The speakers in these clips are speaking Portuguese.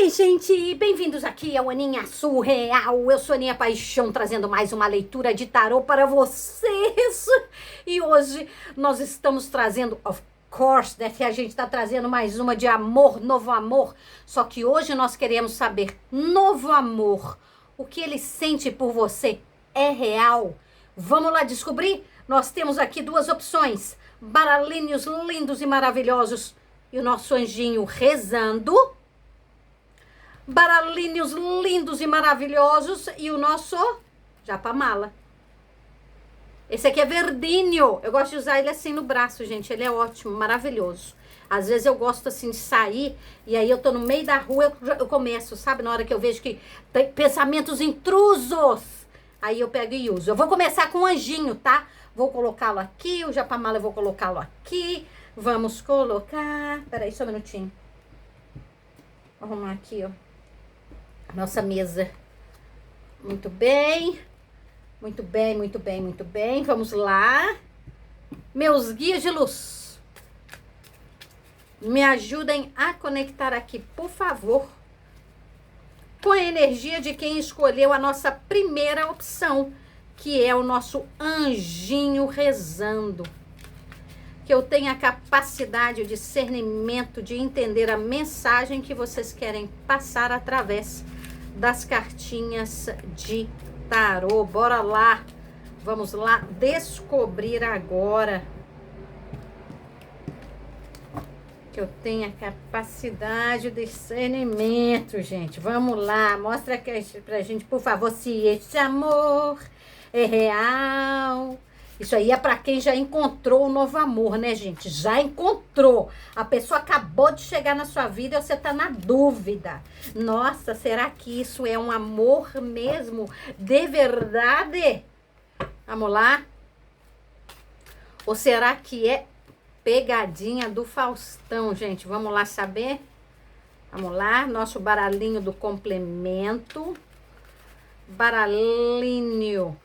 Ei, gente, bem-vindos aqui ao Aninha Surreal. Eu sou Aninha Paixão, trazendo mais uma leitura de tarô para vocês. E hoje nós estamos trazendo, of course, né, que a gente está trazendo mais uma de amor, novo amor. Só que hoje nós queremos saber, novo amor, o que ele sente por você é real? Vamos lá descobrir? Nós temos aqui duas opções, baralhinhos lindos e maravilhosos e o nosso anjinho rezando. Baralhinhos lindos e maravilhosos e o nosso japamala. Esse aqui é verdinho. Eu gosto de usar ele assim no braço, gente. Ele é ótimo, maravilhoso. Às vezes eu gosto assim de sair e aí eu tô no meio da rua, eu começo, sabe? Na hora que eu vejo que tem pensamentos intrusos, aí eu pego e uso. Eu vou começar com o anjinho, tá? Vou colocá-lo aqui, o japamala eu vou colocá-lo aqui. Vamos colocar... Peraí, só um minutinho. Vou arrumar aqui, ó. Nossa mesa. Muito bem. Muito bem, muito bem, muito bem. Vamos lá. Meus guias de luz. Me ajudem a conectar aqui, por favor, com a energia de quem escolheu a nossa primeira opção, que é o nosso anjinho rezando. Que eu tenha a capacidade, o discernimento de entender a mensagem que vocês querem passar através das cartinhas de tarô. Bora lá, vamos lá descobrir agora que eu tenho a capacidade de discernimento, gente. Vamos lá, mostra pra gente, por favor, se esse amor é real. Isso aí é para quem já encontrou o novo amor, né, gente? Já encontrou. A pessoa acabou de chegar na sua vida e você tá na dúvida. Nossa, será que isso é um amor mesmo? De verdade? Vamos lá? Ou será que é pegadinha do Faustão, gente? Vamos lá saber? Vamos lá, nosso baralhinho do complemento. Baralhinho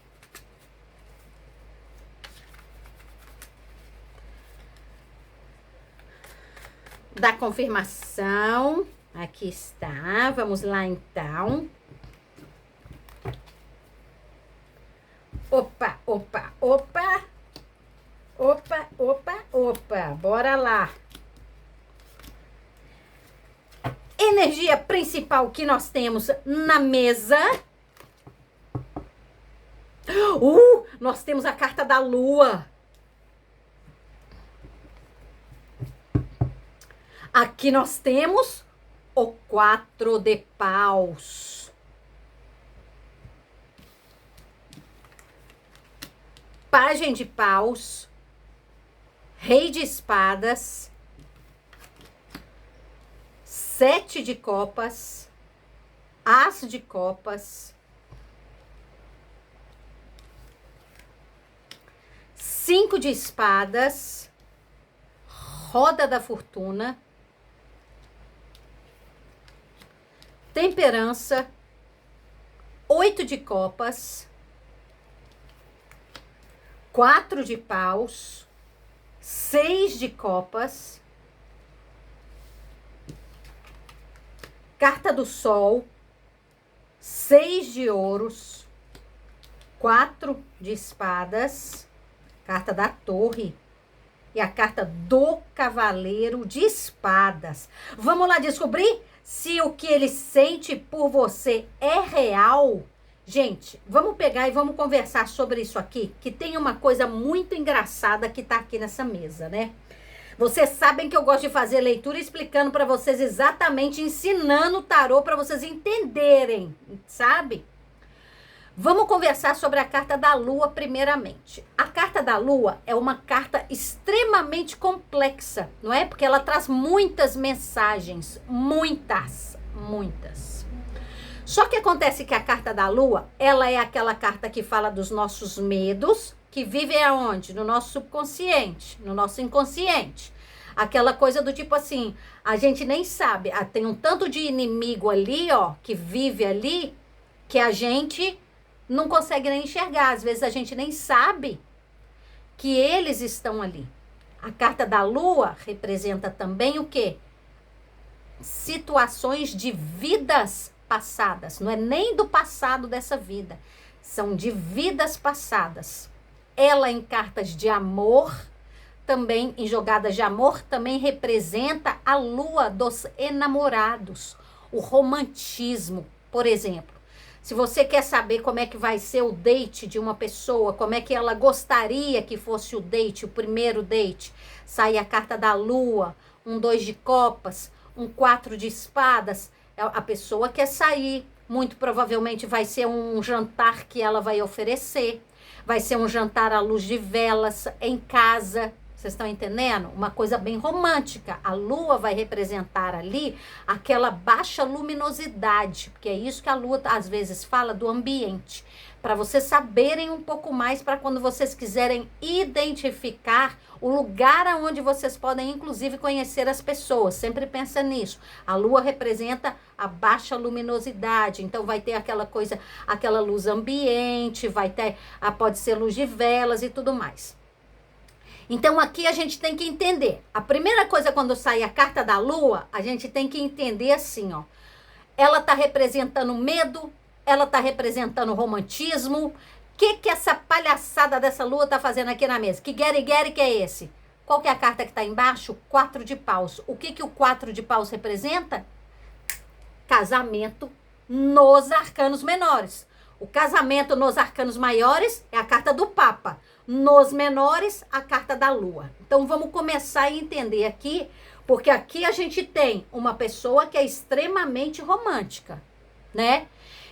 da confirmação. Aqui está. Vamos lá, então. Opa, opa, opa. Opa, opa, opa. Bora lá. Energia principal que nós temos na mesa. Nós temos a carta da lua. Aqui nós temos o 4 de paus. Pagem de paus. Rei de espadas. 7 de copas. As de copas. 5 de espadas. Roda da fortuna. Temperança, 8 de copas, 4 de paus, 6 de copas, carta do sol, 6 de ouros, 4 de espadas, carta da torre e a carta do cavaleiro de espadas. Vamos lá descobrir se o que ele sente por você é real. Gente, vamos pegar e vamos conversar sobre isso aqui, que tem uma coisa muito engraçada que tá aqui nessa mesa, né? Vocês sabem que eu gosto de fazer leitura explicando para vocês exatamente, ensinando o tarô para vocês entenderem, sabe? Vamos conversar sobre a carta da lua primeiramente. A carta da lua é uma carta extremamente complexa, não é? Porque ela traz muitas mensagens, muitas. Só que acontece que a carta da lua, ela é aquela carta que fala dos nossos medos, que vivem aonde? No nosso subconsciente, no nosso inconsciente. Aquela coisa do tipo assim, a gente nem sabe, tem um tanto de inimigo ali, ó, que vive ali, que a gente não consegue nem enxergar. Às vezes a gente nem sabe que eles estão ali. A carta da lua representa também o quê? situações de vidas passadas. Não é nem do passado dessa vida. São de vidas passadas. Ela em cartas de amor, também em jogadas de amor, também representa a lua dos enamorados. O romantismo, por exemplo. Se você quer saber como é que vai ser o date de uma pessoa, como é que ela gostaria que fosse o date, o primeiro date, sai a carta da lua, um 2 de copas, um 4 de espadas, a pessoa quer sair, muito provavelmente vai ser um jantar que ela vai oferecer, vai ser um jantar à luz de velas, em casa. Vocês estão entendendo? Uma coisa bem romântica. A lua vai representar ali aquela baixa luminosidade, porque é isso que a lua às vezes fala do ambiente. Para vocês saberem um pouco mais, para quando vocês quiserem identificar o lugar onde vocês podem, inclusive, conhecer as pessoas. Sempre pensa nisso. A lua representa a baixa luminosidade, então vai ter aquela coisa, aquela luz ambiente, vai ter, pode ser luz de velas e tudo mais. Então, aqui a gente tem que entender. A primeira coisa, quando sai a carta da lua, a gente tem que entender assim, ó. Ela tá representando medo, ela tá representando romantismo. O que essa palhaçada dessa lua tá fazendo aqui na mesa? Que guerre que é esse? Qual que é a carta que tá embaixo? 4 de paus. O que o 4 de paus representa? Casamento nos arcanos menores. O casamento nos arcanos maiores é a carta do Papa. Nos menores, a carta da lua. Então, vamos começar a entender aqui, porque aqui a gente tem uma pessoa que é extremamente romântica, né?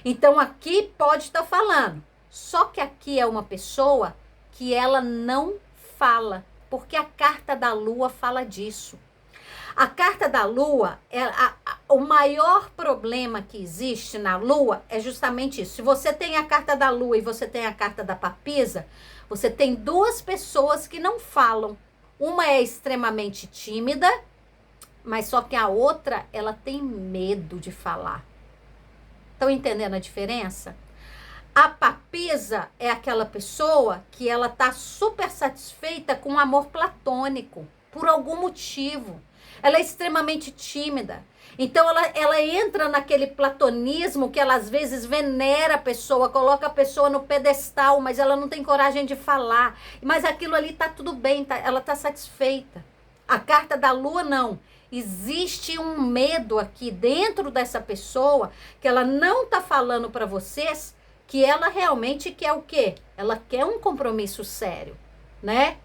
Então, aqui pode estar falando. Só que aqui é uma pessoa que ela não fala, porque a carta da lua fala disso. A carta da lua, o maior problema que existe na lua é justamente isso. Se você tem a carta da lua e você tem a carta da papisa, você tem duas pessoas que não falam. Uma é extremamente tímida, mas só que a outra, ela tem medo de falar. Estão entendendo a diferença? A papisa é aquela pessoa que ela tá super satisfeita com o amor platônico, por algum motivo. Ela é extremamente tímida. Então, ela entra naquele platonismo que ela, às vezes, venera a pessoa, coloca a pessoa no pedestal, mas ela não tem coragem de falar. Mas aquilo ali tá tudo bem, ela tá satisfeita. A carta da lua, não. Existe um medo aqui dentro dessa pessoa que ela não tá falando para vocês que ela realmente quer o quê? Ela quer um compromisso sério, né?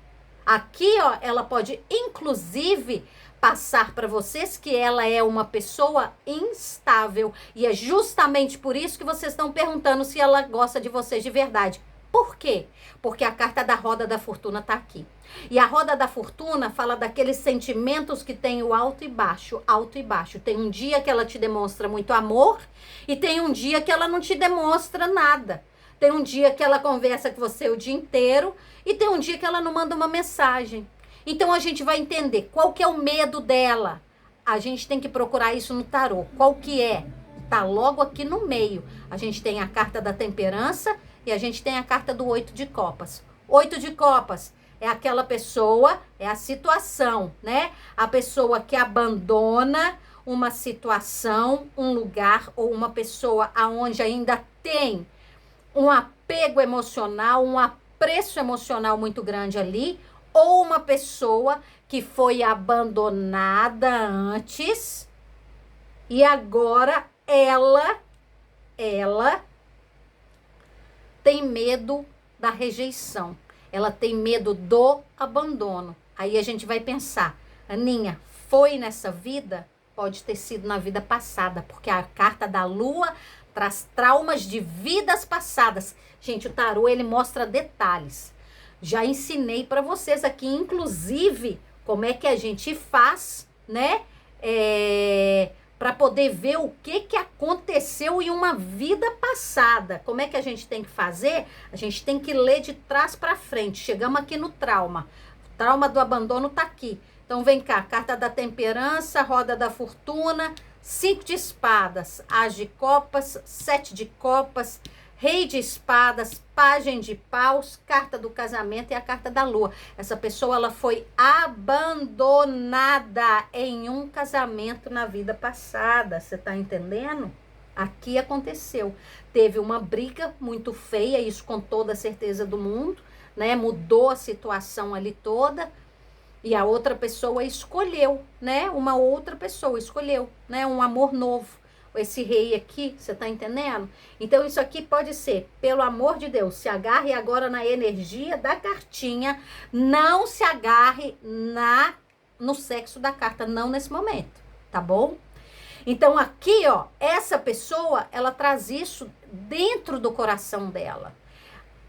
Aqui, ó, ela pode, inclusive, passar para vocês que ela é uma pessoa instável. E é justamente por isso que vocês estão perguntando se ela gosta de vocês de verdade. Por quê? Porque a carta da roda da fortuna tá aqui. E a roda da fortuna fala daqueles sentimentos que tem o alto e baixo, alto e baixo. Tem um dia que ela te demonstra muito amor e tem um dia que ela não te demonstra nada. Tem um dia que ela conversa com você o dia inteiro e tem um dia que ela não manda uma mensagem. Então a gente vai entender qual que é o medo dela. A gente tem que procurar isso no tarô. Qual que é? Tá logo aqui no meio. A gente tem a carta da temperança e a gente tem a carta do 8 de copas. 8 de copas é aquela pessoa, é a situação, né? A pessoa que abandona uma situação, um lugar ou uma pessoa aonde ainda tem um apego emocional, um apreço emocional muito grande ali, ou uma pessoa que foi abandonada antes e agora ela tem medo da rejeição. Ela tem medo do abandono. Aí a gente vai pensar, Aninha, foi nessa vida? Pode ter sido na vida passada, porque a carta da lua traz traumas de vidas passadas. Gente, o tarô, ele mostra detalhes. Já ensinei para vocês aqui, inclusive, como é que a gente faz, né? Para poder ver o que aconteceu em uma vida passada. Como é que a gente tem que fazer? A gente tem que ler de trás para frente. Chegamos aqui no trauma. O trauma do abandono tá aqui. Então, vem cá. Carta da temperança, roda da fortuna, 5 de espadas, as de copas, 7 de copas, Rei de espadas, Pagem de paus, carta do casamento e a carta da lua. Essa pessoa, ela foi abandonada em um casamento na vida passada. Você tá entendendo? Aqui aconteceu. Teve uma briga muito feia, isso com toda a certeza do mundo, né? Mudou a situação ali toda. E a outra pessoa escolheu, né? Uma outra pessoa escolheu, né? Um amor novo. Esse rei aqui, você tá entendendo? Então isso aqui pode ser, pelo amor de Deus, se agarre agora na energia da cartinha, não se agarre no sexo da carta, não nesse momento, tá bom? Então aqui, ó, essa pessoa, ela traz isso dentro do coração dela.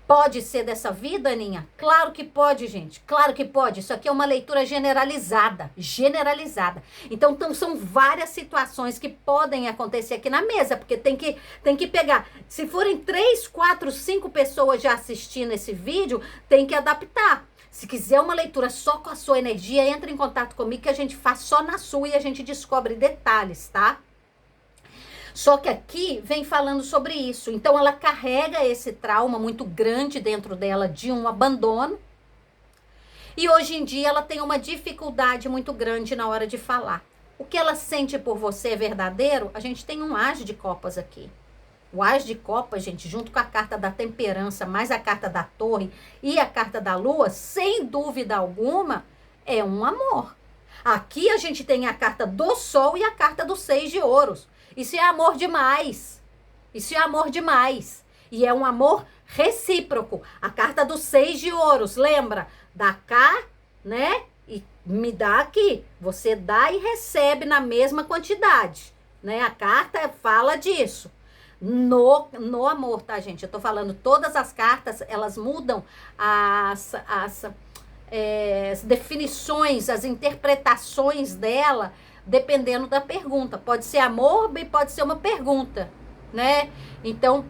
Pode ser dessa vida, Aninha? Claro que pode, gente. Claro que pode. Isso aqui é uma leitura generalizada. Generalizada. Então são várias situações que podem acontecer aqui na mesa, porque tem que pegar. Se forem 3, 4, 5 pessoas já assistindo esse vídeo, tem que adaptar. Se quiser uma leitura só com a sua energia, entre em contato comigo que a gente faz só na sua e a gente descobre detalhes, tá? Só que aqui vem falando sobre isso. Então ela carrega esse trauma muito grande dentro dela de um abandono. E hoje em dia ela tem uma dificuldade muito grande na hora de falar. O que ela sente por você é verdadeiro? A gente tem um As de Copas aqui. O As de Copas, gente, junto com a carta da temperança, mais a carta da torre e a carta da lua, sem dúvida alguma, é um amor. Aqui a gente tem a carta do sol e a carta do 6 de ouros. Isso é amor demais. Isso é amor demais. E é um amor recíproco. A carta do 6 de ouros, lembra? Dá cá, né? E me dá aqui. Você dá e recebe na mesma quantidade, né? A carta fala disso. No amor, tá, gente? Eu tô falando, todas as cartas, elas mudam as definições, as interpretações dela, dependendo da pergunta. Pode ser amor e pode ser uma pergunta, né? Então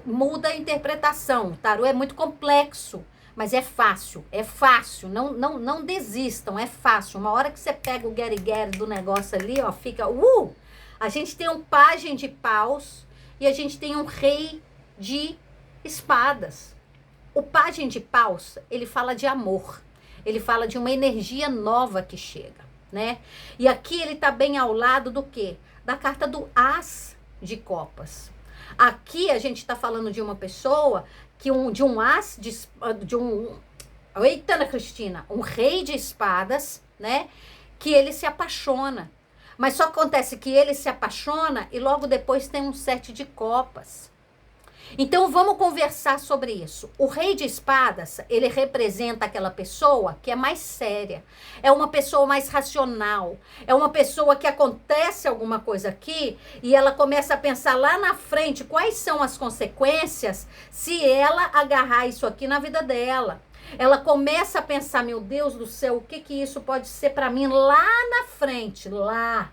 muda a interpretação. O tarô é muito complexo, mas é fácil, não desistam, é fácil. Uma hora que você pega o get do negócio ali, ó, fica, a gente tem um Pagem de paus e a gente tem um Rei de espadas. O Pagem de paus, ele fala de amor, ele fala de uma energia nova que chega, né? E aqui ele tá bem ao lado do quê? Da carta do As de Copas. Aqui a gente tá falando de uma pessoa que de um As de um eita, Ana Cristina, um Rei de espadas, né? Que ele se apaixona. Mas só acontece que ele se apaixona e logo depois tem um 7 de copas. Então vamos conversar sobre isso. O Rei de espadas, ele representa aquela pessoa que é mais séria, é uma pessoa mais racional, é uma pessoa que acontece alguma coisa aqui e ela começa a pensar lá na frente quais são as consequências se ela agarrar isso aqui na vida dela. Ela começa a pensar, meu Deus do céu, o que isso pode ser para mim lá na frente, lá,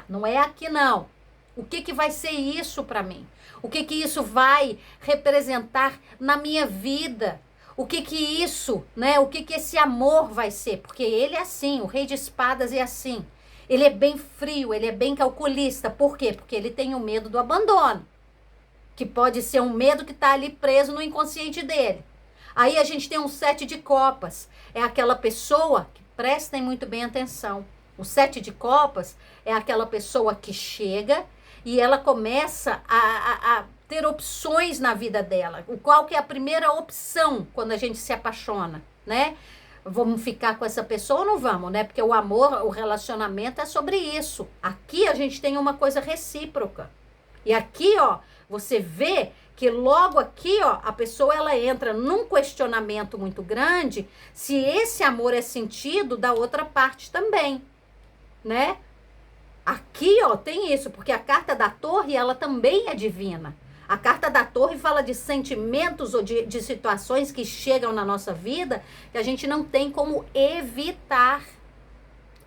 não é aqui não. O que vai ser isso para mim? O que isso vai representar na minha vida? O que isso, né? O que esse amor vai ser? Porque ele é assim, o Rei de espadas é assim. Ele é bem frio, ele é bem calculista. Por quê? Porque ele tem o medo do abandono. Que pode ser um medo que está ali preso no inconsciente dele. Aí a gente tem um 7 de copas. É aquela pessoa, que prestem muito bem atenção. O 7 de copas é aquela pessoa que chega e ela começa a ter opções na vida dela. Qual que é a primeira opção quando a gente se apaixona, né? Vamos ficar com essa pessoa ou não vamos, né? Porque o amor, o relacionamento é sobre isso. Aqui a gente tem uma coisa recíproca. E aqui, ó, você vê que logo aqui, ó, a pessoa ela entra num questionamento muito grande se esse amor é sentido da outra parte também, né? Aqui, ó, tem isso, porque a carta da torre, ela também é divina. A carta da torre fala de sentimentos ou de situações que chegam na nossa vida que a gente não tem como evitar.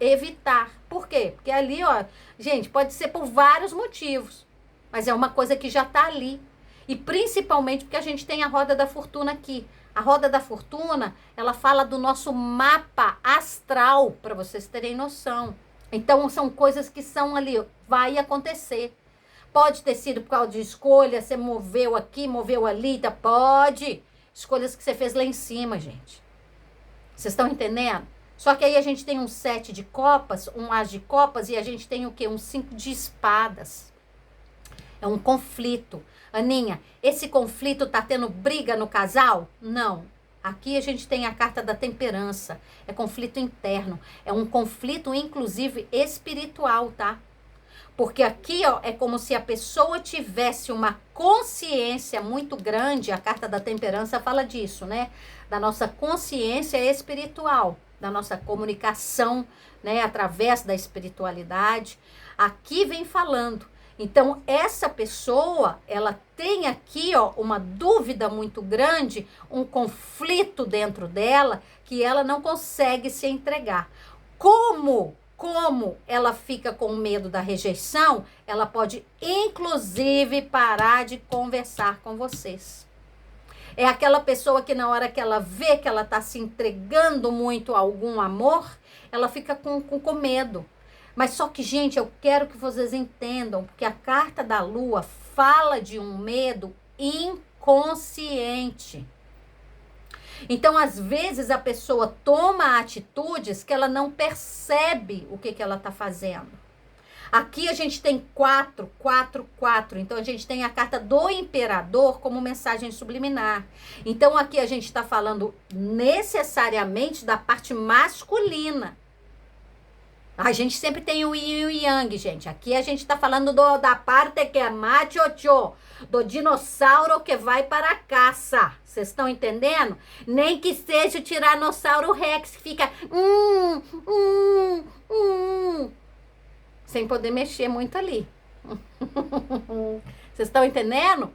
Evitar. Por quê? Porque ali, ó, gente, pode ser por vários motivos, mas é uma coisa que já tá ali. E principalmente porque a gente tem a roda da fortuna aqui. A roda da fortuna, ela fala do nosso mapa astral, para vocês terem noção. Então, são coisas que são ali, vai acontecer. Pode ter sido por causa de escolha, você moveu aqui, moveu ali, tá? Pode. Escolhas que você fez lá em cima, gente. Vocês estão entendendo? Só que aí a gente tem um 7 de copas, um as de copas e a gente tem o quê? Um 5 de espadas. É um conflito. Aninha, esse conflito tá tendo briga no casal? Não. Aqui a gente tem a carta da temperança. É conflito interno. É um conflito, inclusive, espiritual, tá? Porque aqui, ó, é como se a pessoa tivesse uma consciência muito grande. A carta da temperança fala disso, né? Da nossa consciência espiritual, da nossa comunicação, né? Através da espiritualidade. Aqui vem falando. Então, essa pessoa, ela tem aqui, ó, uma dúvida muito grande, um conflito dentro dela, que ela não consegue se entregar. Como ela fica com medo da rejeição, ela pode, inclusive, parar de conversar com vocês. É aquela pessoa que na hora que ela vê que ela está se entregando muito a algum amor, ela fica com medo. Mas só que, gente, eu quero que vocês entendam, porque a carta da lua fala de um medo inconsciente. Então, às vezes, a pessoa toma atitudes que ela não percebe o que ela está fazendo. Aqui a gente tem 4. Então, a gente tem a carta do imperador como mensagem subliminar. Então, aqui a gente está falando necessariamente da parte masculina. A gente sempre tem o yin e o yang, gente. Aqui a gente tá falando da parte que é macho, do dinossauro que vai para a caça. Vocês estão entendendo? Nem que seja o Tiranossauro Rex, que fica... sem poder mexer muito ali. Vocês estão entendendo?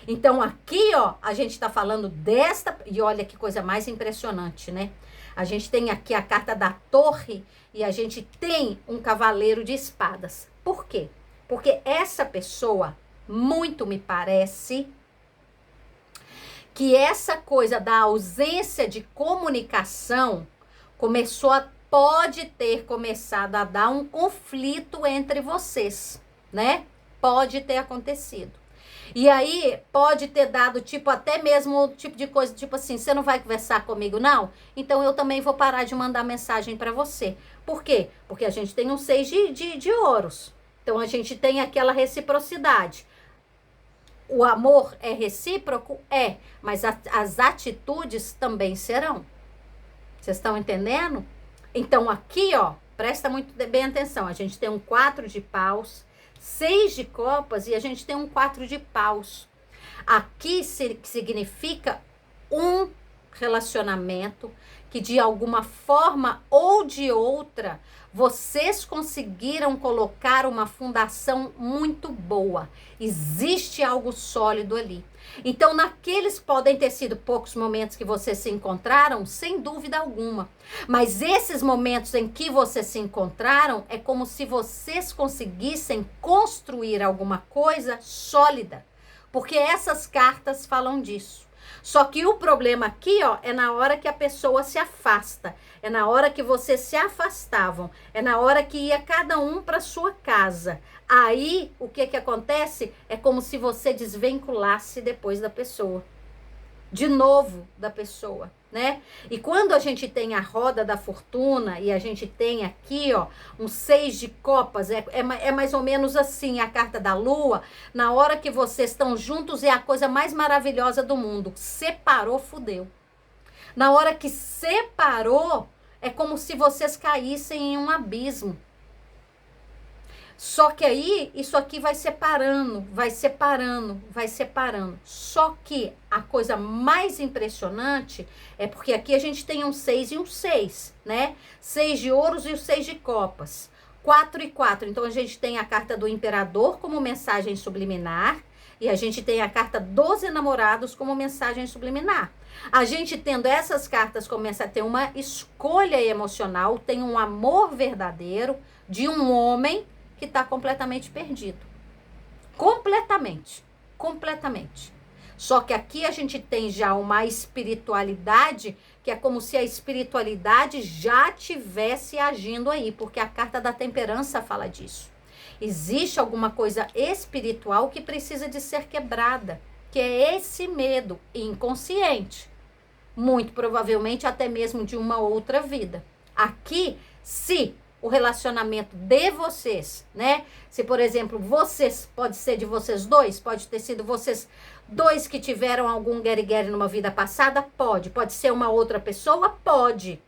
Então, aqui, ó, a gente tá falando desta... E olha que coisa mais impressionante, né? A gente tem aqui a carta da torre e a gente tem um cavaleiro de espadas. Por quê? Porque essa pessoa, muito me parece, que essa coisa da ausência de comunicação pode ter começado a dar um conflito entre vocês, né? Pode ter acontecido. E aí, pode ter dado, tipo, até mesmo tipo de coisa, tipo assim, você não vai conversar comigo, não? Então, eu também vou parar de mandar mensagem para você. Por quê? Porque a gente tem um 6 de ouros. Então, a gente tem aquela reciprocidade. O amor é recíproco? É. Mas as atitudes também serão. Vocês estão entendendo? Então, aqui, ó, presta muito bem atenção. A gente tem um 4 de paus, 6 de copas e a gente tem um 4 de paus. Aqui significa um relacionamento que de alguma forma ou de outra vocês conseguiram colocar uma fundação muito boa. Existe algo sólido ali. Então, naqueles podem ter sido poucos momentos que vocês se encontraram, sem dúvida alguma. Mas esses momentos em que vocês se encontraram, é como se vocês conseguissem construir alguma coisa sólida. Porque essas cartas falam disso. Só que o problema aqui, ó, é na hora que a pessoa se afasta. É na hora que vocês se afastavam. É na hora que ia cada um para sua casa. Aí, o que acontece? É como se você desvinculasse depois da pessoa. De novo da pessoa, né? E quando a gente tem a roda da fortuna e a gente tem aqui, ó, um 6 de copas, é mais ou menos assim a carta da lua. Na hora que vocês estão juntos é a coisa mais maravilhosa do mundo. Separou, fudeu. Na hora que separou, é como se vocês caíssem em um abismo. Só que aí, isso aqui vai separando, vai separando, vai separando. Só que a coisa mais impressionante é porque aqui a gente tem um 6 e um 6, né? 6 de ouros e o 6 de copas. 4 e 4. Então, a gente tem a carta do imperador como mensagem subliminar e a gente tem a carta dos enamorados como mensagem subliminar. A gente tendo essas cartas começa a ter uma escolha emocional, tem um amor verdadeiro de um homem que está completamente perdido. Completamente. Só que aqui a gente tem já uma espiritualidade que é como se a espiritualidade já tivesse agindo aí, porque a carta da temperança fala disso. Existe alguma coisa espiritual que precisa de ser quebrada, que é esse medo inconsciente. Muito provavelmente até mesmo de uma outra vida. Aqui, se o relacionamento de vocês, né? Se, por exemplo, vocês, pode ser de vocês dois, pode ter sido vocês dois que tiveram algum guerre-guerre numa vida passada, pode. Pode ser uma outra pessoa, pode.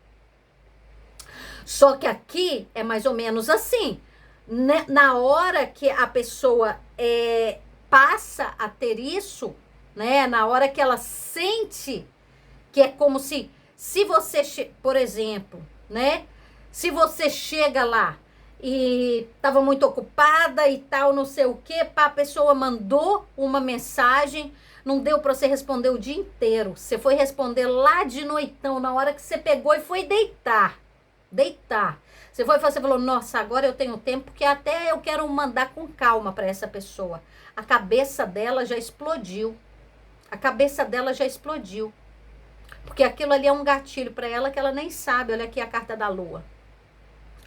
Só que aqui é mais ou menos assim. Na hora que a pessoa passa a ter isso, né? Na hora que ela sente que é como se você, por exemplo, né? Se você chega lá e estava muito ocupada e tal, não sei o quê, a pessoa mandou uma mensagem, não deu para você responder o dia inteiro. Você foi responder lá de noitão, na hora que você pegou e foi deitar. Você falou, nossa, agora eu tenho tempo, porque até eu quero mandar com calma para essa pessoa. A cabeça dela já explodiu. Porque aquilo ali é um gatilho para ela que ela nem sabe. Olha aqui a carta da lua.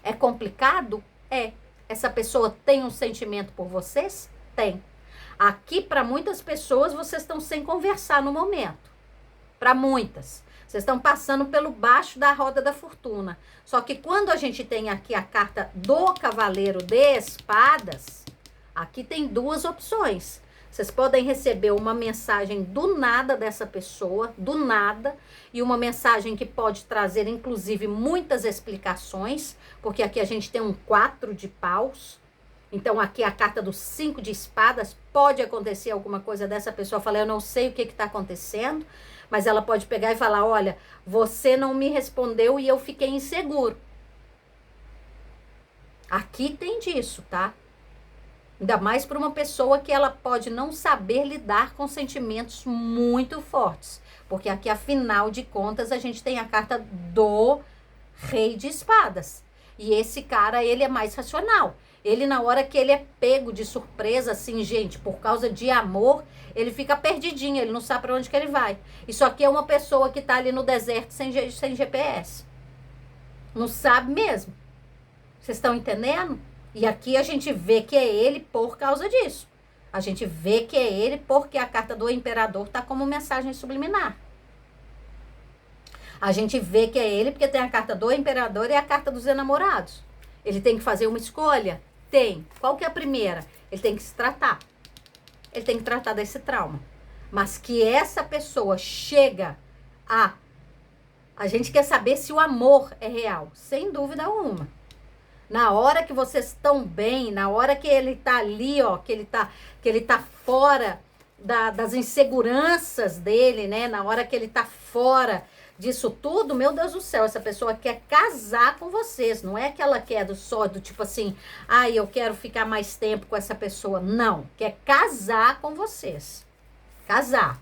É complicado? É. Essa pessoa tem um sentimento por vocês? Tem. Aqui, para muitas pessoas, vocês estão sem conversar no momento. Para muitas. Vocês estão passando pelo baixo da roda da fortuna. Só que quando a gente tem aqui a carta do Cavaleiro de Espadas, aqui tem duas opções. Vocês podem receber uma mensagem do nada dessa pessoa, do nada, e uma mensagem que pode trazer, inclusive, muitas explicações, porque aqui a gente tem um 4 de paus. Então, aqui a carta do 5 de espadas, pode acontecer alguma coisa dessa pessoa falar, eu não sei o que está acontecendo, mas ela pode pegar e falar, olha, você não me respondeu e eu fiquei inseguro. Aqui tem disso, tá? Ainda mais para uma pessoa que ela pode não saber lidar com sentimentos muito fortes. Porque aqui, afinal de contas, a gente tem a carta do Rei de Espadas. E esse cara, ele é mais racional. Ele, na hora que ele é pego de surpresa, assim, gente, por causa de amor, ele fica perdidinho, ele não sabe para onde que ele vai. Isso aqui é uma pessoa que tá ali no deserto sem GPS. Não sabe mesmo. Vocês estão entendendo? E aqui a gente vê que é ele por causa disso. A gente vê que é ele porque a carta do imperador tá como mensagem subliminar. A gente vê que é ele porque tem a carta do imperador e a carta dos enamorados. Ele tem que fazer uma escolha? Tem. Qual que é a primeira? Ele tem que se tratar. Ele tem que tratar desse trauma. Mas que essa pessoa chega a gente quer saber se o amor é real. Sem dúvida alguma. Na hora que vocês estão bem, na hora que ele tá ali, ó, que ele tá fora das inseguranças dele, né? Na hora que ele tá fora disso tudo, meu Deus do céu, essa pessoa quer casar com vocês. Não é que ela quer do tipo assim, eu quero ficar mais tempo com essa pessoa. Não, quer casar com vocês. Casar.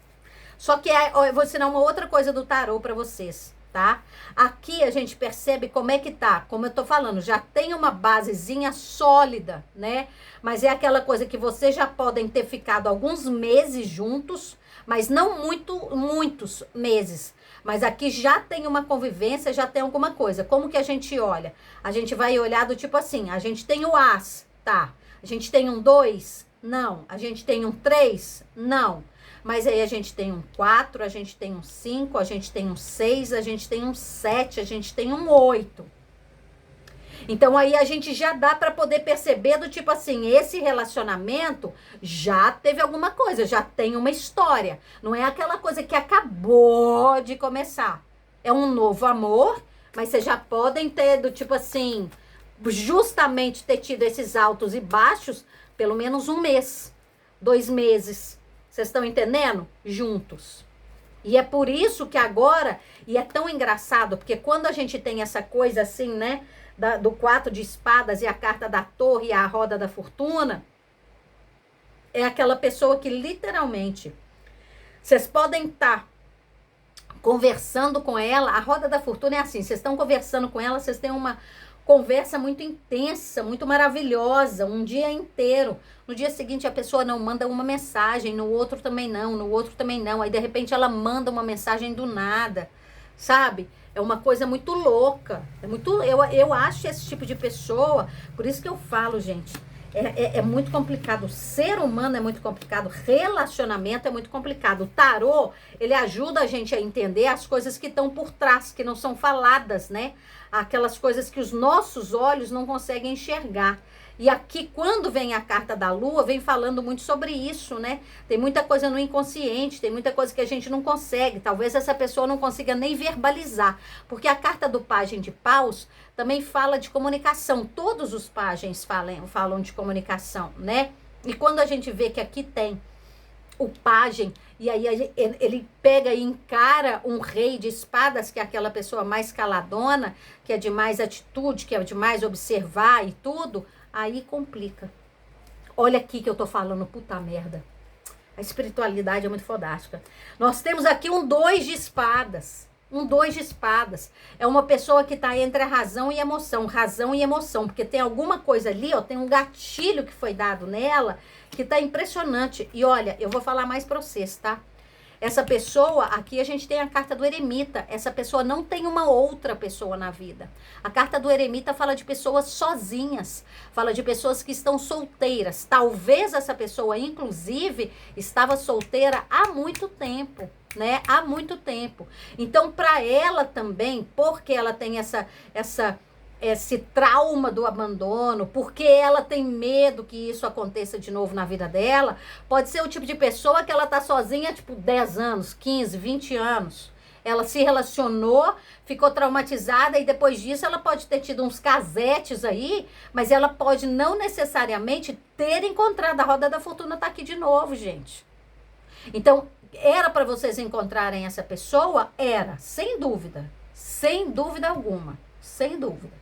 Só que eu vou ensinar uma outra coisa do tarô para vocês. Tá? Aqui a gente percebe como é que tá, como eu tô falando, já tem uma basezinha sólida, né? Mas é aquela coisa que vocês já podem ter ficado alguns meses juntos, mas não muitos meses. Mas aqui já tem uma convivência, já tem alguma coisa. Como que a gente olha? A gente vai olhar do tipo assim, a gente tem o as, tá? A gente tem um 2? Não. A gente tem um 3? Não. Mas aí a gente tem um 4, a gente tem um 5, a gente tem um 6, a gente tem um 7, a gente tem um 8. Então aí a gente já dá para poder perceber do tipo assim, esse relacionamento já teve alguma coisa, já tem uma história. Não é aquela coisa que acabou de começar. É um novo amor, mas vocês já podem ter do tipo assim, justamente ter tido esses altos e baixos pelo menos um mês, 2 meses. Vocês estão entendendo? Juntos. E é por isso que agora, e é tão engraçado, porque quando a gente tem essa coisa assim, né, do 4 de espadas e a carta da torre e a roda da fortuna, é aquela pessoa que literalmente, vocês podem estar conversando com ela, a roda da fortuna é assim, vocês estão conversando com ela, vocês têm uma conversa muito intensa, muito maravilhosa, um dia inteiro. No dia seguinte a pessoa não manda uma mensagem, no outro também não, no outro também não. Aí de repente ela manda uma mensagem do nada, sabe? É uma coisa muito louca. Eu acho esse tipo de pessoa, por isso que eu falo, gente, É muito complicado. O ser humano é muito complicado. Relacionamento é muito complicado. O tarô, ele ajuda a gente a entender as coisas que estão por trás, que não são faladas, né? Aquelas coisas que os nossos olhos não conseguem enxergar. E aqui, quando vem a carta da lua, vem falando muito sobre isso, né? Tem muita coisa no inconsciente, tem muita coisa que a gente não consegue. Talvez essa pessoa não consiga nem verbalizar. Porque a carta do pajem de paus também fala de comunicação. Todos os pajens falam de comunicação, né? E quando a gente vê que aqui tem o pajem, e aí ele pega e encara um rei de espadas, que é aquela pessoa mais caladona, que é de mais atitude, que é de mais observar e tudo, aí complica. Olha aqui que eu tô falando, puta merda. A espiritualidade é muito fodástica. Nós temos aqui um 2 de espadas. Um 2 de espadas. É uma pessoa que tá entre a razão e emoção. Razão e emoção. Porque tem alguma coisa ali, ó. Tem um gatilho que foi dado nela que tá impressionante. E olha, eu vou falar mais pra vocês, tá? Essa pessoa, aqui a gente tem a carta do eremita. Essa pessoa não tem uma outra pessoa na vida. A carta do eremita fala de pessoas sozinhas. Fala de pessoas que estão solteiras. Talvez essa pessoa, inclusive, estava solteira há muito tempo, né? Há muito tempo. Então, para ela também, porque ela tem esse trauma do abandono, porque ela tem medo que isso aconteça de novo na vida dela, pode ser o tipo de pessoa que ela tá sozinha, tipo, 10 anos, 15, 20 anos. Ela se relacionou, ficou traumatizada e depois disso ela pode ter tido uns casetes aí, mas ela pode não necessariamente ter encontrado. A roda da fortuna tá aqui de novo, gente. Então, era para vocês encontrarem essa pessoa? Era, sem dúvida alguma, sem dúvida.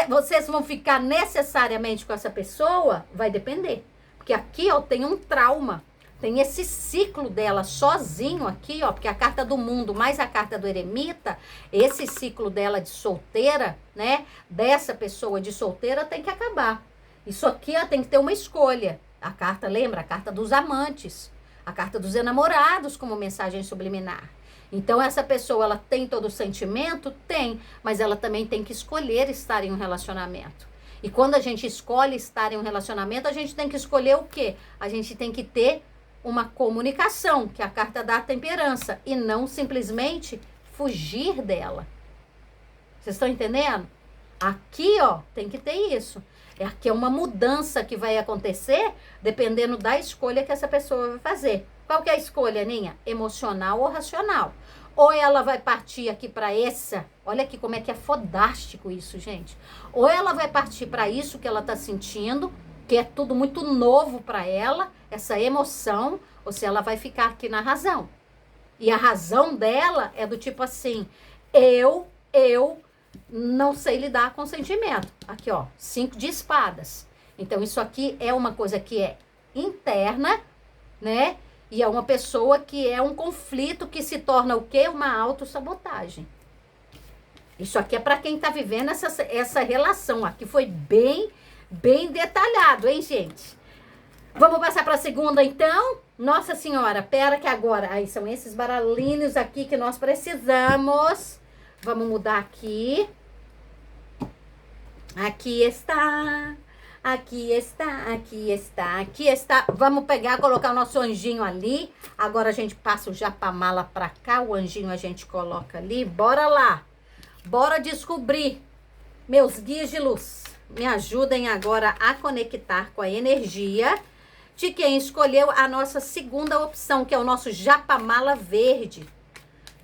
Vocês vão ficar necessariamente com essa pessoa? Vai depender. Porque aqui, ó, tem um trauma. Tem esse ciclo dela sozinho aqui, ó. Porque a carta do mundo mais a carta do eremita, esse ciclo dela de solteira, né? Dessa pessoa de solteira tem que acabar. Isso aqui, ó, tem que ter uma escolha. A carta, lembra? A carta dos amantes. A carta dos enamorados como mensagem subliminar. Então, essa pessoa, ela tem todo o sentimento? Tem, mas ela também tem que escolher estar em um relacionamento. E quando a gente escolhe estar em um relacionamento, a gente tem que escolher o quê? A gente tem que ter uma comunicação, que é a carta da temperança, e não simplesmente fugir dela. Vocês estão entendendo? Aqui, ó, tem que ter isso. Aqui é uma mudança que vai acontecer dependendo da escolha que essa pessoa vai fazer. Qual que é a escolha, Ninha? Emocional ou racional? Ou ela vai partir aqui para essa, olha aqui como é que é fodástico isso, gente. Ou ela vai partir para isso que ela tá sentindo, que é tudo muito novo para ela, essa emoção, ou se ela vai ficar aqui na razão. E a razão dela é do tipo assim, eu não sei lidar com sentimento. Aqui, ó, 5 de espadas. Então, isso aqui é uma coisa que é interna, né? E é uma pessoa que é um conflito que se torna o quê? Uma autossabotagem. Isso aqui é para quem tá vivendo essa relação. Aqui foi bem detalhado, hein, gente? Vamos passar para a segunda, então? Nossa Senhora, pera que agora... Aí são esses baralhinhos aqui que nós precisamos. Vamos mudar aqui. Aqui está... Aqui está, aqui está, aqui está. Vamos pegar, colocar o nosso anjinho ali. Agora a gente passa o japamala pra cá. O anjinho a gente coloca ali. Bora lá. Bora descobrir. Meus guias de luz, me ajudem agora a conectar com a energia de quem escolheu a nossa segunda opção, que é o nosso japamala verde.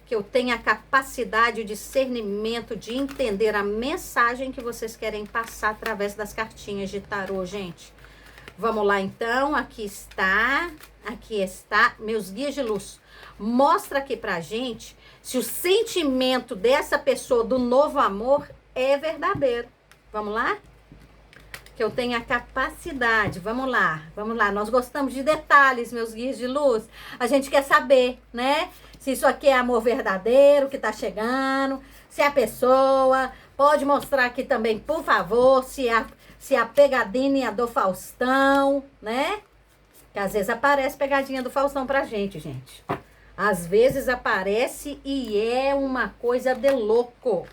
Que eu tenha capacidade, o discernimento de entender a mensagem que vocês querem passar através das cartinhas de tarô, gente. Vamos lá, então. Aqui está. Meus guias de luz. Mostra aqui pra gente se o sentimento dessa pessoa do novo amor é verdadeiro. Vamos lá? Que eu tenha capacidade. Vamos lá. Nós gostamos de detalhes, meus guias de luz. A gente quer saber, né? Se isso aqui é amor verdadeiro que tá chegando, se a pessoa pode mostrar aqui também, por favor, se a pegadinha do Faustão, né? Que às vezes aparece pegadinha do Faustão pra gente, gente. Às vezes aparece e é uma coisa de louco.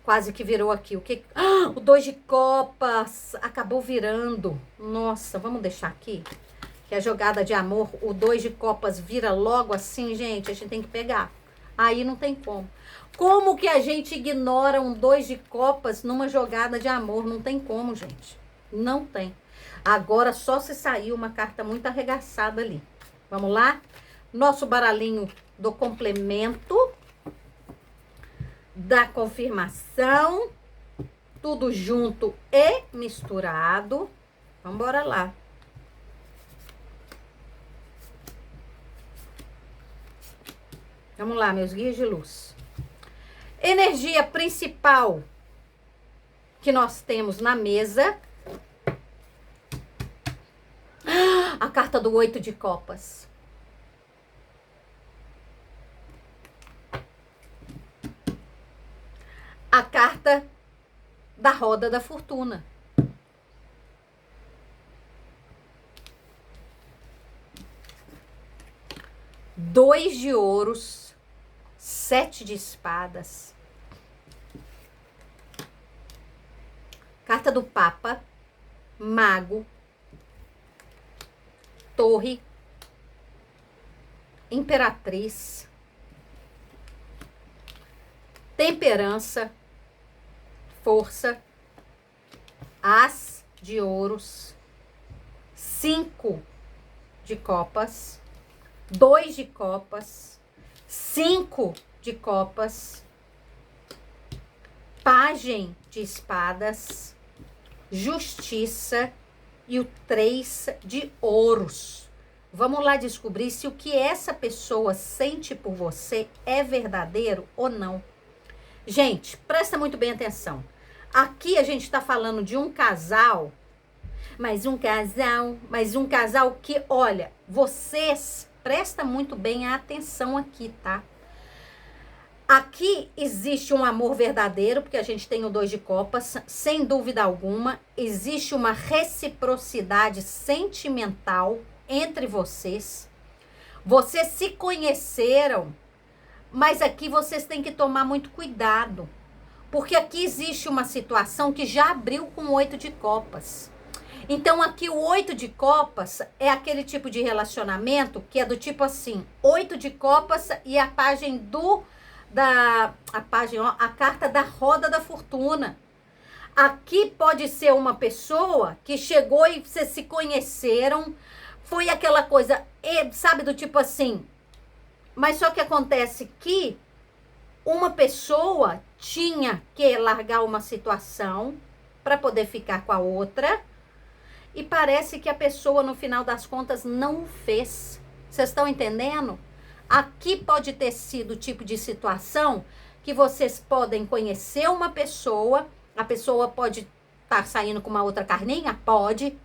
Quase que virou aqui. O que? O 2 de copas acabou virando. Nossa, vamos deixar aqui. Que a jogada de amor, o 2 de copas vira logo assim, gente. A gente tem que pegar. Aí não tem como. Como que a gente ignora um 2 de copas numa jogada de amor? Não tem como, gente. Não tem. Agora só se sair uma carta muito arregaçada ali. Vamos lá? Nosso baralhinho do complemento, da confirmação, tudo junto e misturado. Vamos embora lá. Vamos lá, meus guias de luz. Energia principal que nós temos na mesa. A carta do 8 de copas. A carta da roda da fortuna. Dois de ouros, 7 de espadas. Carta do Papa, Mago, Torre, Imperatriz, Temperança, Força, As de ouros, 5 de copas, 2 de copas, 5 de copas, Pagem de espadas, Justiça e o 3 de ouros. Vamos lá descobrir se o que essa pessoa sente por você é verdadeiro ou não. Gente, presta muito bem atenção. Aqui a gente está falando de um casal, mas um casal que, olha, vocês presta muito bem a atenção aqui, tá? Aqui existe um amor verdadeiro, porque a gente tem o 2 de copas, sem dúvida alguma. Existe uma reciprocidade sentimental entre vocês. Vocês se conheceram, mas aqui vocês têm que tomar muito cuidado. Porque aqui existe uma situação que já abriu com o 8 de copas. Então aqui o 8 de copas é aquele tipo de relacionamento que é do tipo assim, 8 de copas e a página a carta da roda da fortuna. Aqui pode ser uma pessoa que chegou e vocês se conheceram, foi aquela coisa, sabe, do tipo assim, mas só que acontece que uma pessoa tinha que largar uma situação para poder ficar com a outra e parece que a pessoa no final das contas não o fez. Vocês estão entendendo? Aqui pode ter sido o tipo de situação que vocês podem conhecer uma pessoa, a pessoa pode estar saindo com uma outra carninha? Pode.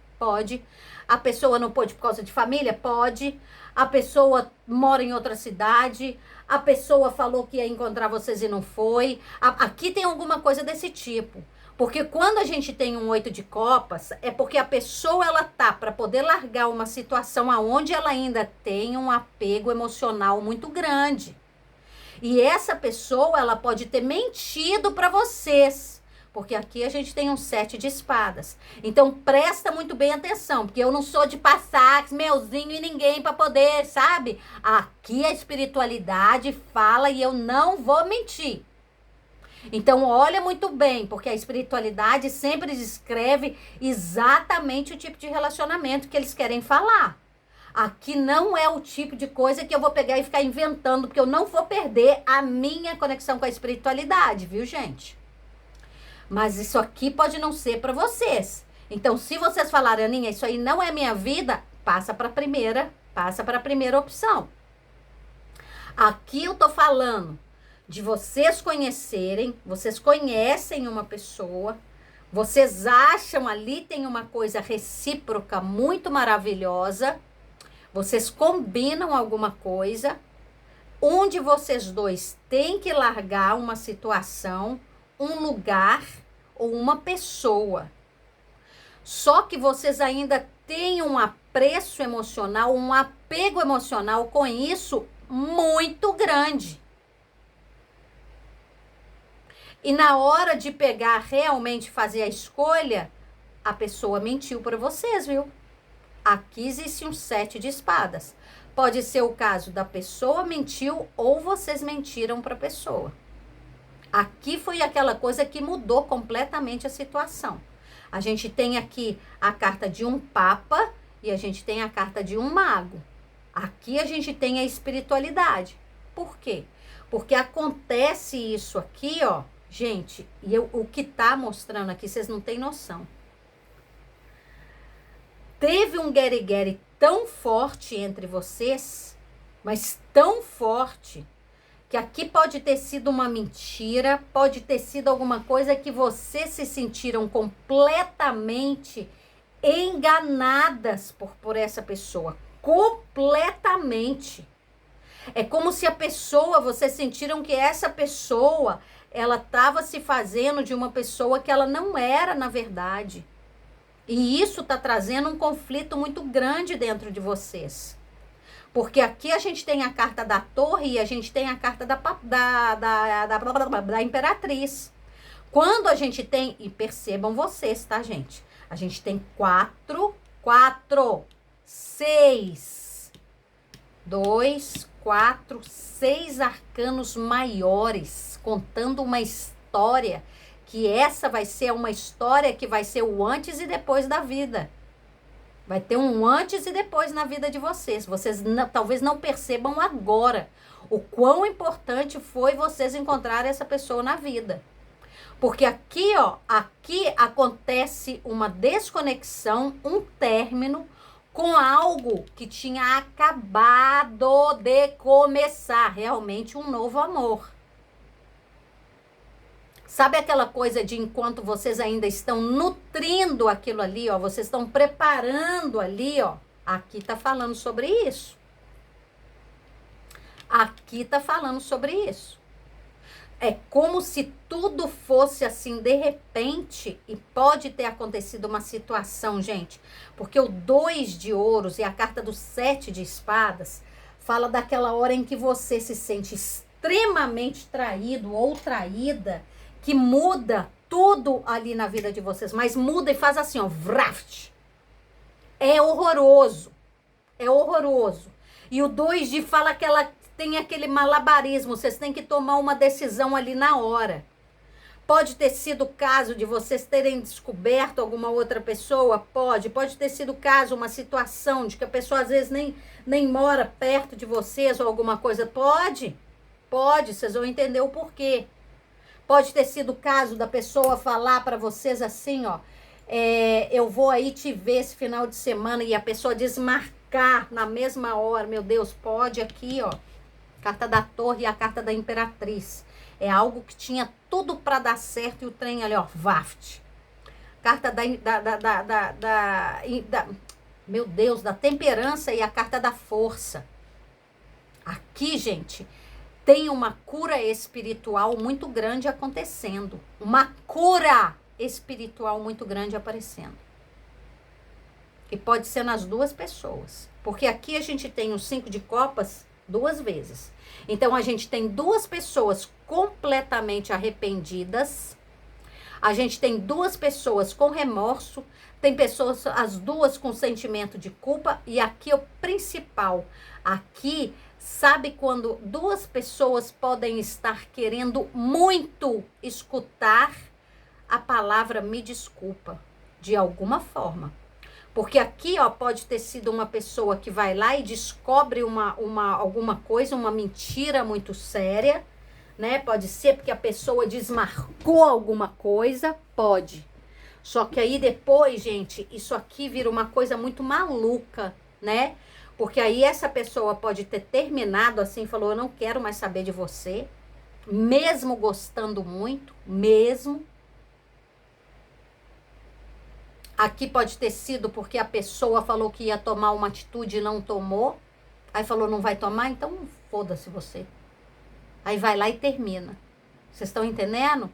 A pessoa não pode por causa de família? Pode. A pessoa mora em outra cidade, a pessoa falou que ia encontrar vocês e não foi. Aqui tem alguma coisa desse tipo. Porque quando a gente tem um 8 de copas, é porque a pessoa, ela tá para poder largar uma situação aonde ela ainda tem um apego emocional muito grande. E essa pessoa, ela pode ter mentido para vocês. Porque aqui a gente tem um 7 de espadas. Então, presta muito bem atenção, porque eu não sou de passar melzinho em ninguém para poder, sabe? Aqui a espiritualidade fala e eu não vou mentir. Então, olha muito bem, porque a espiritualidade sempre descreve exatamente o tipo de relacionamento que eles querem falar. Aqui não é o tipo de coisa que eu vou pegar e ficar inventando, porque eu não vou perder a minha conexão com a espiritualidade, viu, gente? Mas isso aqui pode não ser para vocês. Então, se vocês falarem, Aninha, isso aí não é minha vida, passa para a primeira opção. Aqui eu tô falando de vocês conhecerem, vocês conhecem uma pessoa, vocês acham ali tem uma coisa recíproca muito maravilhosa, vocês combinam alguma coisa, um de vocês dois tem que largar uma situação, um lugar ou uma pessoa. Só que vocês ainda têm um apreço emocional, um apego emocional com isso muito grande. E na hora de pegar realmente fazer a escolha, a pessoa mentiu para vocês, viu? Aqui existe um 7 de espadas. Pode ser o caso da pessoa mentiu ou vocês mentiram para a pessoa. Aqui foi aquela coisa que mudou completamente a situação. A gente tem aqui a carta de um papa e a gente tem a carta de um mago. Aqui a gente tem a espiritualidade. Por quê? Porque acontece isso aqui, ó, gente, e o que tá mostrando aqui, vocês não têm noção. Teve um guerre-guerre tão forte entre vocês, mas tão forte, que aqui pode ter sido uma mentira, pode ter sido alguma coisa que vocês se sentiram completamente enganadas por essa pessoa. Completamente. É como se a pessoa, vocês sentiram que essa pessoa, ela estava se fazendo de uma pessoa que ela não era na verdade. E isso está trazendo um conflito muito grande dentro de vocês. Porque aqui a gente tem a carta da torre e a gente tem a carta da imperatriz. Quando a gente tem, e percebam vocês, tá, gente? A gente tem 4, 6, 2, 4, 6 arcanos maiores, contando uma história, que essa vai ser uma história que vai ser o antes e depois da vida. Vai ter um antes e depois na vida de vocês. Vocês talvez não percebam agora o quão importante foi vocês encontrarem essa pessoa na vida. Porque aqui, ó, aqui acontece uma desconexão, um término com algo que tinha acabado de começar, realmente um novo amor. Sabe aquela coisa de enquanto vocês ainda estão nutrindo aquilo ali, ó, vocês estão preparando ali, ó, aqui tá falando sobre isso. Aqui tá falando sobre isso. É como se tudo fosse assim, de repente, e pode ter acontecido uma situação, gente, porque o 2 de ouros e a carta do 7 de espadas fala daquela hora em que você se sente extremamente traído ou traída, que muda tudo ali na vida de vocês, mas muda e faz assim, ó, vraft. É horroroso. É horroroso. E o 2 de fala que ela tem aquele malabarismo, vocês têm que tomar uma decisão ali na hora. Pode ter sido o caso de vocês terem descoberto alguma outra pessoa? Pode ter sido o caso, uma situação de que a pessoa às vezes nem mora perto de vocês ou alguma coisa. Pode, vocês vão entender o porquê. Pode ter sido o caso da pessoa falar para vocês assim, ó, eu vou aí te ver esse final de semana e a pessoa desmarcar na mesma hora. Meu Deus, pode aqui, ó, carta da torre e a carta da imperatriz. É algo que tinha tudo para dar certo e o trem ali, ó, vaft. Carta meu Deus, da temperança e a carta da força. Aqui, gente, tem uma cura espiritual muito grande acontecendo. Uma cura espiritual muito grande aparecendo. E pode ser nas duas pessoas. Porque aqui a gente tem o 5 de copas 2 vezes. Então, a gente tem 2 pessoas completamente arrependidas. A gente tem 2 pessoas com remorso. Tem pessoas, as duas com sentimento de culpa. E aqui o principal. Aqui, sabe quando 2 pessoas podem estar querendo muito escutar a palavra me desculpa, de alguma forma. Porque aqui, ó, pode ter sido uma pessoa que vai lá e descobre alguma coisa, uma mentira muito séria, né? Pode ser porque a pessoa desmarcou alguma coisa, pode. Só que aí depois, gente, isso aqui vira uma coisa muito maluca, né? Porque aí essa pessoa pode ter terminado assim, falou, eu não quero mais saber de você, mesmo gostando muito, mesmo. Aqui pode ter sido porque a pessoa falou que ia tomar uma atitude e não tomou. Aí falou, não vai tomar? Então foda-se você. Aí vai lá e termina. Vocês estão entendendo?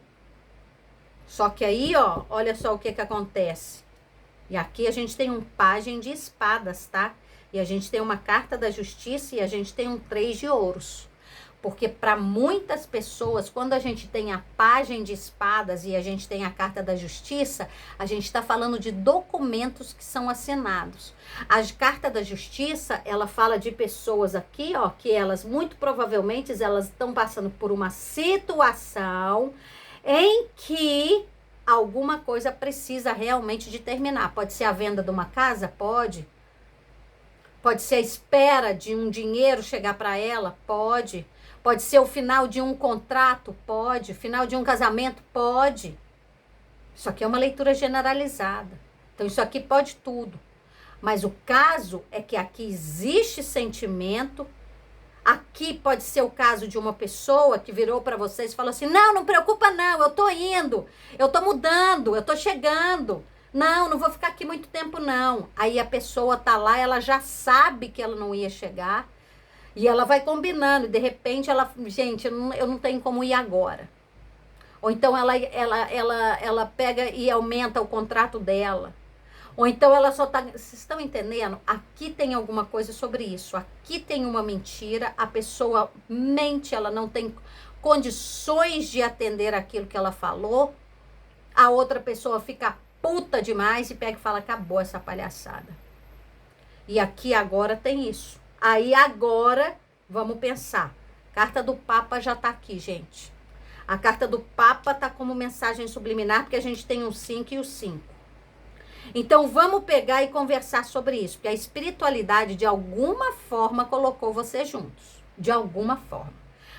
Só que aí, ó, olha só o que acontece. E aqui a gente tem um pajem de espadas, tá? E a gente tem uma carta da justiça e a gente tem um 3 de ouros. Porque para muitas pessoas, quando a gente tem a pajem de espadas e a gente tem a carta da justiça, a gente está falando de documentos que são assinados. A carta da justiça, ela fala de pessoas aqui, ó, que elas muito provavelmente elas estão passando por uma situação em que alguma coisa precisa realmente de terminar. Pode ser a venda de uma casa? Pode. Pode ser a espera de um dinheiro chegar para ela? Pode. Pode ser o final de um contrato? Pode. Final de um casamento? Pode. Isso aqui é uma leitura generalizada. Então, isso aqui pode tudo. Mas o caso é que aqui existe sentimento. Aqui pode ser o caso de uma pessoa que virou para vocês e falou assim: não, não preocupa não, eu tô indo, eu tô mudando, eu tô chegando. Não, não vou ficar aqui muito tempo não. Aí a pessoa tá lá, ela já sabe que ela não ia chegar. E ela vai combinando, e de repente ela, gente, eu não tenho como ir agora. Ou então ela pega e aumenta o contrato dela. Ou então ela só tá, vocês estão entendendo? Aqui tem alguma coisa sobre isso. Aqui tem uma mentira, a pessoa mente, ela não tem condições de atender aquilo que ela falou. A outra pessoa fica puta demais e pega e fala: acabou essa palhaçada. E aqui agora tem isso. Aí agora, vamos pensar. Carta do Papa já tá aqui, gente. A carta do Papa tá como mensagem subliminar, porque a gente tem o 5 e o 5. Então, vamos pegar e conversar sobre isso, porque a espiritualidade, de alguma forma, colocou vocês juntos. De alguma forma.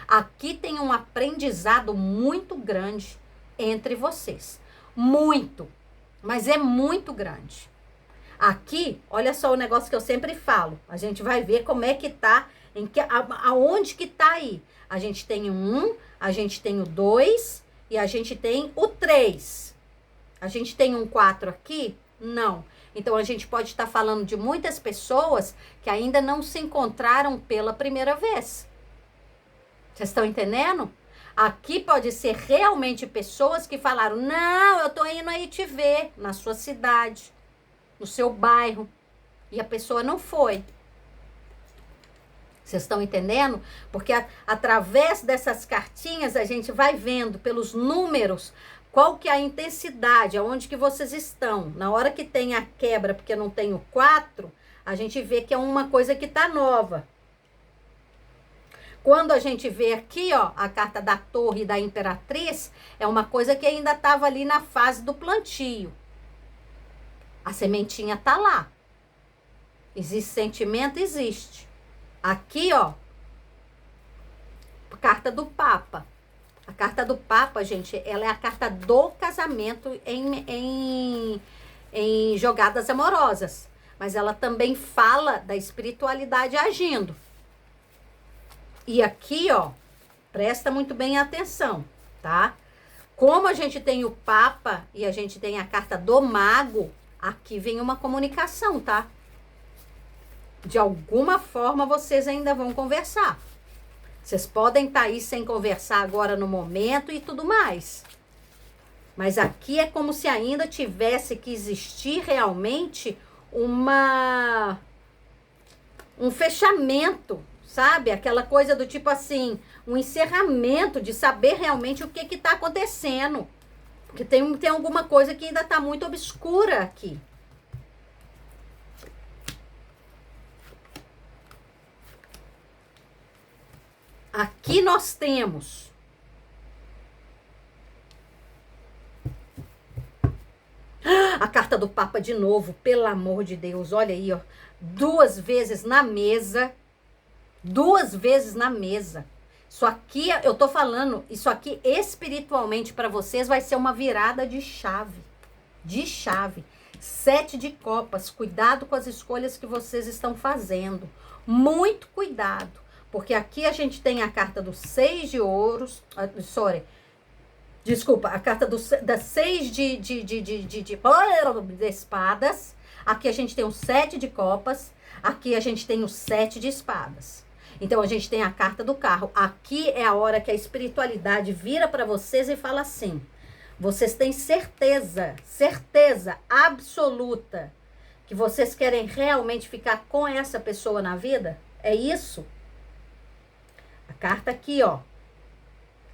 Aqui tem um aprendizado muito grande entre vocês. Muito. Mas é muito grande. Aqui, olha só o negócio que eu sempre falo. A gente vai ver como é que tá, aonde que tá aí. A gente tem o 1, a gente tem o 2 e a gente tem o 3. A gente tem um 4 aqui? Não. Então, a gente pode estar falando de muitas pessoas que ainda não se encontraram pela primeira vez. Vocês estão entendendo? Aqui pode ser realmente pessoas que falaram: não, eu tô indo aí te ver, na sua cidade, no seu bairro, e a pessoa não foi. Vocês estão entendendo? Porque através dessas cartinhas a gente vai vendo pelos números qual que é a intensidade, aonde que vocês estão. Na hora que tem a quebra, porque não tem o 4, a gente vê que é uma coisa que tá nova. Quando a gente vê aqui, ó, a carta da Torre e da Imperatriz, é uma coisa que ainda estava ali na fase do plantio. A sementinha tá lá. Existe sentimento? Existe. Aqui, ó, carta do Papa. A carta do Papa, gente, ela é a carta do casamento em jogadas amorosas. Mas ela também fala da espiritualidade agindo. E aqui, ó, presta muito bem atenção, tá? Como a gente tem o Papa e a gente tem a carta do Mago, aqui vem uma comunicação, tá? De alguma forma vocês ainda vão conversar. Vocês podem estar aí sem conversar agora no momento e tudo mais. Mas aqui é como se ainda tivesse que existir realmente um fechamento, sabe? Aquela coisa do tipo assim, um encerramento de saber realmente o que está acontecendo. Porque tem alguma coisa que ainda está muito obscura aqui. Aqui nós temos a carta do Papa de novo, pelo amor de Deus, olha aí, ó, 2 vezes na mesa, 2 vezes na mesa. Isso aqui, eu tô falando, isso aqui espiritualmente para vocês vai ser uma virada de chave, 7 de copas, cuidado com as escolhas que vocês estão fazendo, muito cuidado. Porque aqui a gente tem a carta do 6 de ouros, a carta da 6 de espadas. Aqui a gente tem o 7 de copas, aqui a gente tem o 7 de espadas. Então a gente tem a carta do carro. Aqui é a hora que a espiritualidade vira para vocês e fala assim: Vocês têm certeza, certeza absoluta que vocês querem realmente ficar com essa pessoa na vida? É isso? A carta aqui, ó,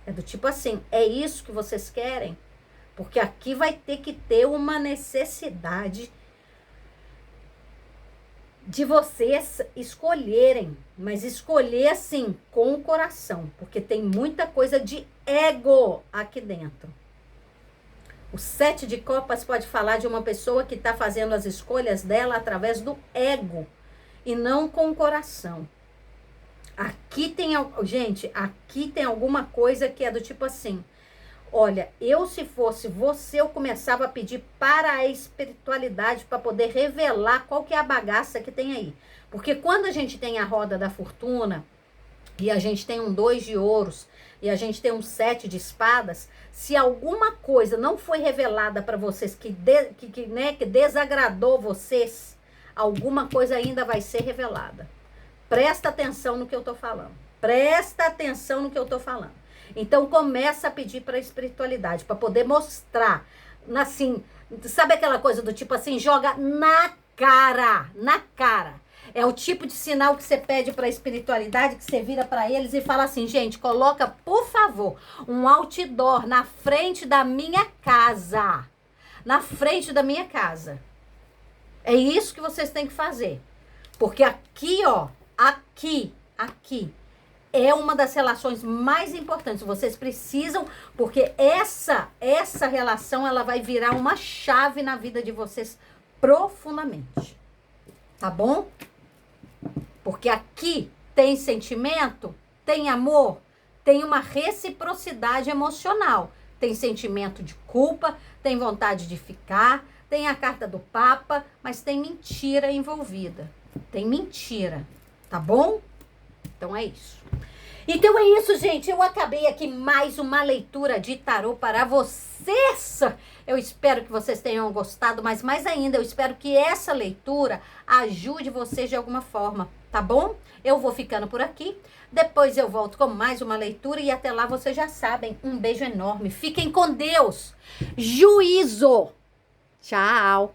é do tipo assim, é isso que vocês querem? Porque aqui vai ter que ter uma necessidade de vocês escolherem, mas escolher assim, com o coração, porque tem muita coisa de ego aqui dentro. O 7 de copas pode falar de uma pessoa que está fazendo as escolhas dela através do ego e não com o coração. Aqui tem, gente, aqui tem alguma coisa que é do tipo assim, olha, eu se fosse você, eu começava a pedir para a espiritualidade para poder revelar qual que é a bagaça que tem aí. Porque quando a gente tem a roda da fortuna e a gente tem um 2 de ouros e a gente tem um 7 de espadas, se alguma coisa não foi revelada para vocês que desagradou vocês, alguma coisa ainda vai ser revelada. Presta atenção no que eu tô falando. Presta atenção no que eu tô falando. Então começa a pedir para a espiritualidade, para poder mostrar, assim, sabe aquela coisa do tipo assim, joga na cara, na cara. É o tipo de sinal que você pede para a espiritualidade, que você vira para eles e fala assim, gente, coloca, por favor, um outdoor na frente da minha casa. Na frente da minha casa. É isso que vocês têm que fazer. Porque aqui, ó, aqui, é uma das relações mais importantes. Vocês precisam, porque essa relação, ela vai virar uma chave na vida de vocês profundamente. Tá bom? Porque aqui tem sentimento, tem amor, tem uma reciprocidade emocional. Tem sentimento de culpa, tem vontade de ficar, tem a carta do Papa, mas tem mentira envolvida. Tem mentira, tá bom? Então é isso. Então é isso, gente. Eu acabei aqui mais uma leitura de tarô para vocês. Eu espero que vocês tenham gostado, mas mais ainda, eu espero que essa leitura ajude vocês de alguma forma, tá bom? Eu vou ficando por aqui. Depois eu volto com mais uma leitura e até lá vocês já sabem. Um beijo enorme. Fiquem com Deus. Juízo. Tchau.